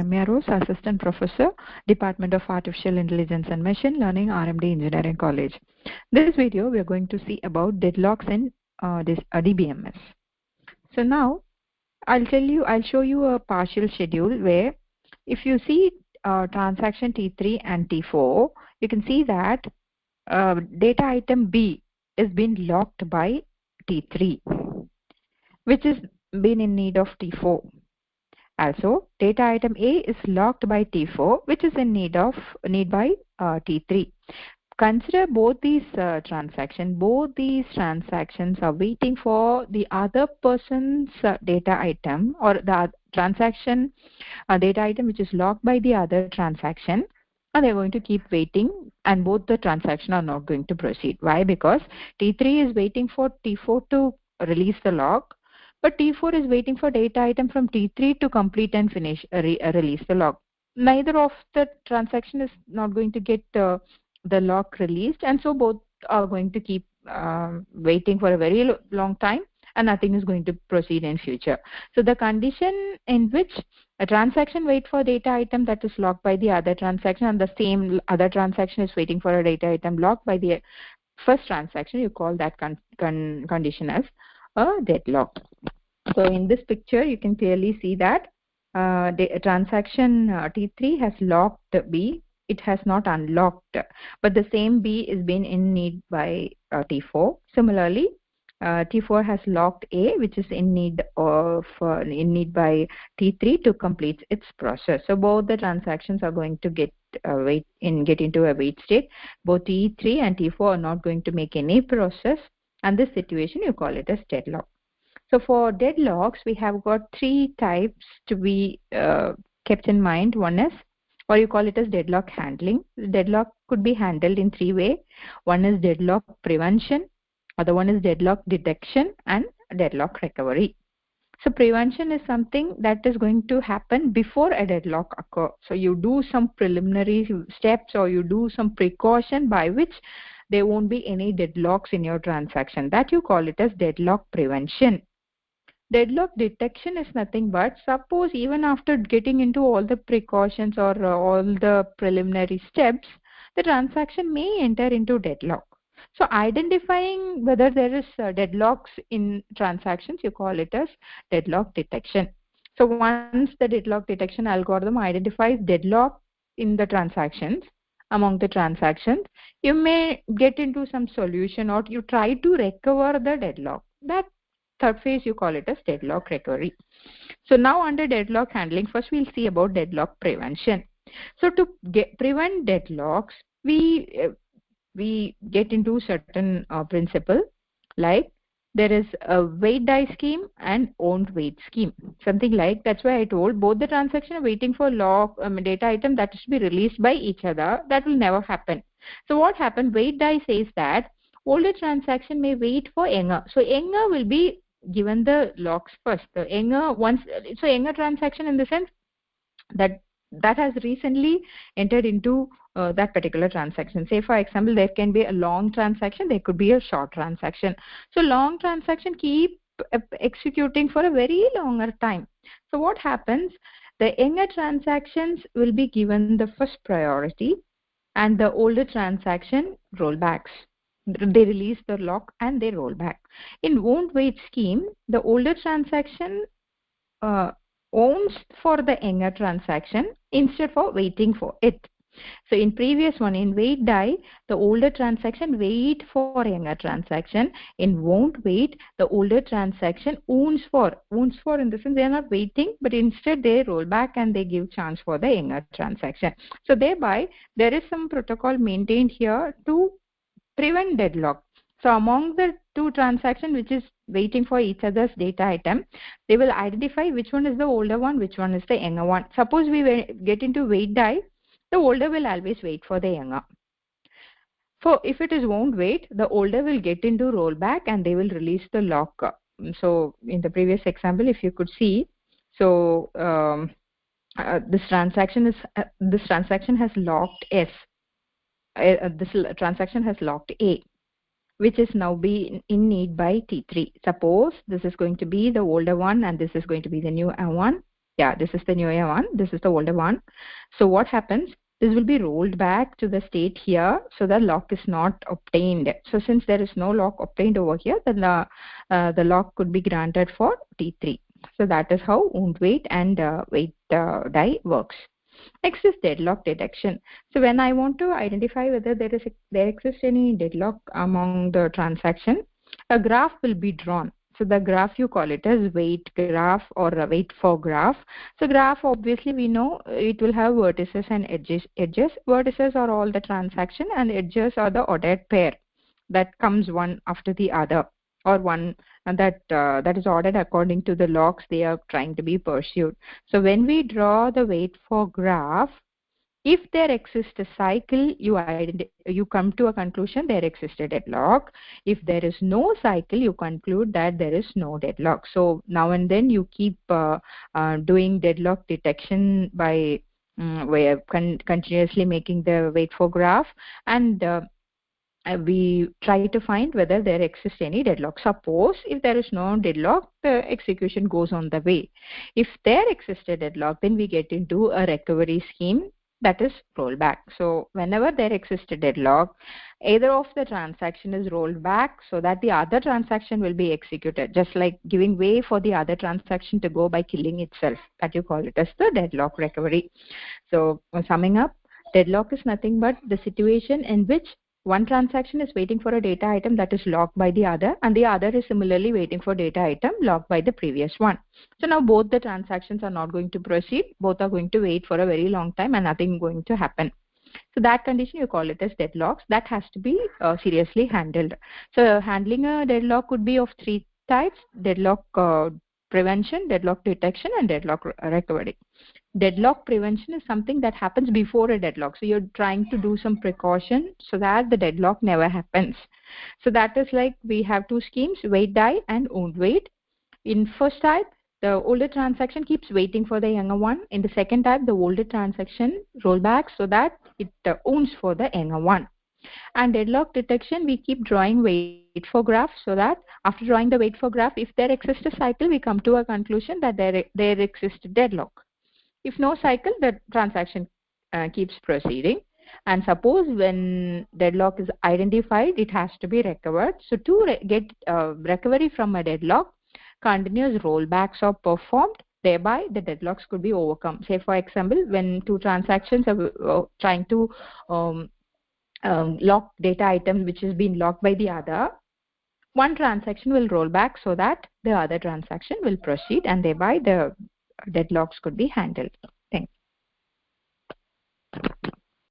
Remya Rose, Assistant Professor, Department of Artificial Intelligence and Machine Learning, RMD Engineering College. This video we are going to see about deadlocks in this DBMS. So now I'll show you a partial schedule where if you see transaction T3 and T4, you can see that data item B is being locked by T3, which is been in need of T4. Also, data item A is locked by T4, which is in need by T3. Consider both these transactions. Both these transactions are waiting for the other person's data item, or the transaction data item which is locked by the other transaction, and they're going to keep waiting, and both the transactions are not going to proceed. Why? Because T3 is waiting for T4 to release the lock, but T4 is waiting for data item from T3 to complete and finish release the lock. Neither of the transaction is not going to get the lock released, and so both are going to keep waiting for a very long time, and nothing is going to proceed in future. So the condition in which a transaction waits for data item that is locked by the other transaction, and the same other transaction is waiting for a data item locked by the first transaction, you call that condition as a deadlock. So in this picture you can clearly see that the transaction T3 has locked B. It has not unlocked, but the same B is being in need by T4. Similarly, T4 has locked A, which is in need by T3 to complete its process. So both the transactions are going to get into a wait state. Both T3 and T4 are not going to make any process, and this situation you call it as deadlock. So for deadlocks, we have got three types to be kept in mind. One is, or you call it as deadlock handling. Deadlock could be handled in three ways. One is deadlock prevention, other one is deadlock detection, and deadlock recovery. So prevention is something that is going to happen before a deadlock occurs. So you do some preliminary steps, or you do some precaution by which there won't be any deadlocks in your transaction. That you call it as deadlock prevention. Deadlock detection is nothing but, suppose even after getting into all the precautions or all the preliminary steps, the transaction may enter into deadlock. So identifying whether there is deadlocks in transactions, you call it as deadlock detection. So once the deadlock detection algorithm identifies deadlock in the transactions, among the transactions, you may get into some solution, or you try to recover the deadlock. That third phase you call it as deadlock recovery. So now under deadlock handling, first we'll see about deadlock prevention. So to prevent deadlocks, we get into certain principle, like there is a wait die scheme and owned wait scheme. Something like, that's why I told both the transaction are waiting for data item that is to be released by each other. That will never happen. So what happened? Wait die says that older transaction may wait for younger. So younger will be given the locks first. The younger transaction in the sense that has recently entered into that particular transaction. Say for example, there can be a long transaction, there could be a short transaction. So long transaction keep executing for a very longer time. So what happens? The younger transactions will be given the first priority, and the older transaction rollbacks. They release the lock and they roll back. In won't wait scheme, the older transaction owns for the younger transaction instead of waiting for it. So in previous one, in wait die, the older transaction wait for younger transaction. In won't wait, the older transaction owns for in the sense they are not waiting, but instead they roll back and they give chance for the younger transaction. So thereby there is some protocol maintained here to prevent deadlock. So among the two transactions which is waiting for each other's data item, they will identify which one is the older one, which one is the younger one. Suppose we get into wait die, the older will always wait for the younger. So if it is won't wait, the older will get into rollback and they will release the lock. So in the previous example, if you could see, so this transaction has locked S. This transaction has locked A, which is now be in need by T3. Suppose this is going to be the older one and this is going to be the new one. Yeah, this is the newer one. This is the older one. So what happens? This will be rolled back to the state here, so the lock is not obtained. So since there is no lock obtained over here, then the lock could be granted for T3. So that is how wound weight and weight die works. Next is deadlock detection. So when I want to identify whether there exists any deadlock among the transaction, a graph will be drawn. So the graph, you call it as weight graph or a weight for graph. So graph, obviously we know it will have vertices and edges. Vertices are all the transaction and edges are the ordered pair that comes one after the other, or one that is ordered according to the locks they are trying to be pursued. So when we draw the weight for graph, if there exists a cycle, you come to a conclusion there exists a deadlock. If there is no cycle, you conclude that there is no deadlock. So now and then you keep doing deadlock detection by continuously making the weight for graph, and we try to find whether there exists any deadlock. Suppose if there is no deadlock, the execution goes on the way. If there exists a deadlock, then we get into a recovery scheme, that is rollback. So whenever there exists a deadlock, either of the transaction is rolled back so that the other transaction will be executed, just like giving way for the other transaction to go by killing itself. That you call it as the deadlock recovery. So summing up, deadlock is nothing but the situation in which one transaction is waiting for a data item that is locked by the other, and the other is similarly waiting for data item locked by the previous one. So now both the transactions are not going to proceed. Both are going to wait for a very long time and nothing going to happen. So that condition, you call it as deadlocks. That has to be seriously handled. So handling a deadlock could be of three types: deadlock prevention, deadlock detection, and deadlock recovery. Deadlock prevention is something that happens before a deadlock. So you're trying to do some precaution so that the deadlock never happens. So that is like we have two schemes: wait die and wound wait. In first type, the older transaction keeps waiting for the younger one. In the second type, the older transaction roll back so that it owns for the younger one. And deadlock detection, we keep drawing wait for graph so that after drawing the wait for graph, if there exists a cycle, we come to a conclusion that there exists deadlock. If no cycle, the transaction keeps proceeding. And suppose when deadlock is identified, it has to be recovered. So to get recovery from a deadlock, continuous rollbacks are performed. Thereby, the deadlocks could be overcome. Say, for example, when two transactions are trying to lock data items which has been locked by the other, one transaction will roll back so that the other transaction will proceed, and thereby the deadlocks could be handled.